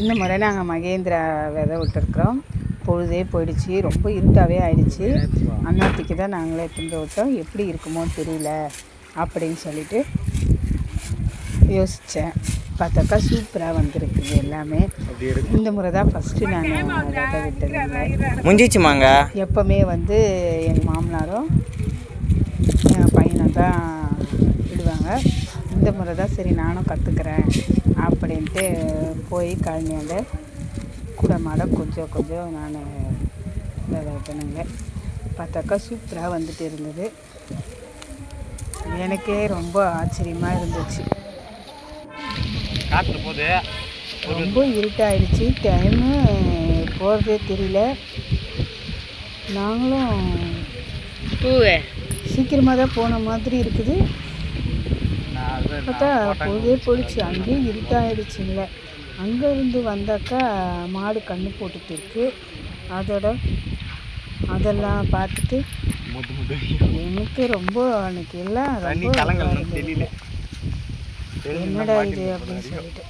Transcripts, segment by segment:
இந்த முறை நாங்கள் மகேந்திரா விதை விட்டுருக்குறோம். பொழுதே போயிடுச்சு, ரொம்ப இருட்டாகவே ஆயிடுச்சு. அந்நாத்துக்கு தான் நாங்களே திங்க விட்டோம். எப்படி இருக்குமோ தெரியல அப்படின்னு சொல்லிட்டு யோசித்தேன். பார்த்தாக்கா சூப்பராக வந்திருக்குது எல்லாமே. இந்த முறை தான் ஃபஸ்ட்டு நான் விதை விட்டது. முடிஞ்சிச்சுமாங்க. எப்போவுமே வந்து எங்கள் மாமனாரும் என் பையனும் தான் விடுவாங்க. இந்த முறை தான் சரி நானும் கற்றுக்குறேன் அப்படின்ட்டு போய் கழனியாண்ட கூட மாட கொஞ்சம் நான் விதை விட்டணுங்க. பார்த்தாக்கா சூப்பராக வந்துட்டு இருந்தது. எனக்கே ரொம்ப ஆச்சரியமாக இருந்துச்சு. ரொம்ப இருட்டாயிடுச்சு, டைமு போகிறதே தெரியல. நாங்களும் சீக்கிரமாக தான் போன மாதிரி இருக்குது. பார்த்தா பொழுதே போயிடுச்சு, அங்கேயே இருட்டாயிடுச்சுங்கள. அங்கேருந்து வந்தாக்கா மாடு கண்ணு போட்டுட்டு இருக்கு. அதெல்லாம் பார்த்துட்டு எனக்கு ரொம்ப அன்றைக்கி எல்லாம் ரொம்ப என்னடா இது அப்படின்னு சொல்லிட்டு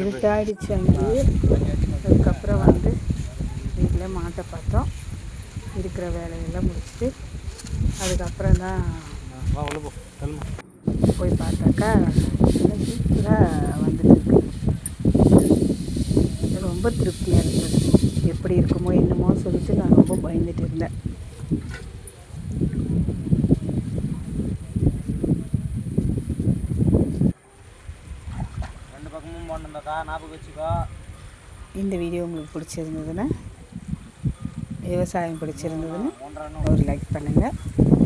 இருட்டாயிடுச்சு அங்கேயே. அதுக்கப்புறம் வந்து வீட்டில் மாட்டை பார்த்தோம். இருக்கிற வேலையெல்லாம் முடிச்சுட்டு அதுக்கப்புறம் தான் போய் பார்த்தாக்கா சூப்பராக வந்துட்டு இருக்கு. ரொம்ப திருப்தியாக இருந்தது. எப்படி இருக்குமோ என்னமோ சொல்லிட்டு நான் ரொம்ப பயந்துட்டு இருந்தேன். இந்த வீடியோ உங்களுக்கு பிடிச்சிருந்ததுன்னா, விவசாயம் பிடிச்சிருந்ததுன்னா ஒரு லைக் பண்ணுங்கள்.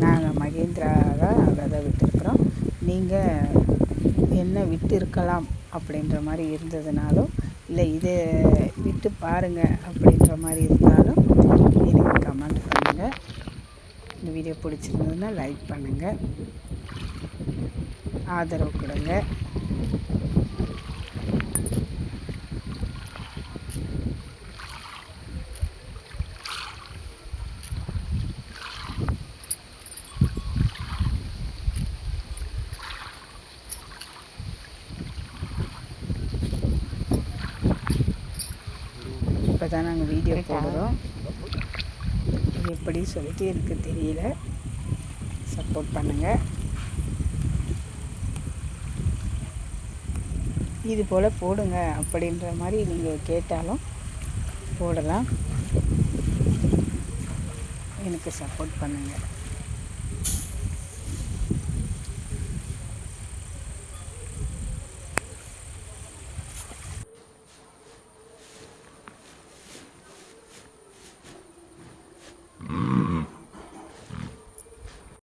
நாங்கள் மகேந்திரா தான் விதை விட்டுருக்குறோம். நீங்கள் என்ன விட்டு இருக்கலாம் அப்படின்ற மாதிரி இருந்ததுனாலும், இல்லை இதை விட்டு பாருங்கள் அப்படின்ற மாதிரி இருந்தாலும் எனக்கு கமெண்ட் பண்ணுங்கள். இந்த வீடியோ பிடிச்சிருந்ததுன்னா லைக் பண்ணுங்கள், ஆதரவு கொடுங்க. இப்போ தான் நாங்கள் வீடியோ போடுறோம். இது எப்படி சொல்லிட்டு எனக்கு தெரியல. சப்போர்ட் பண்ணுங்கள். இது போல் போடுங்க அப்படின்ற மாதிரி நீங்கள் கேட்டாலும் போடலாம். எனக்கு சப்போர்ட் பண்ணுங்கள்.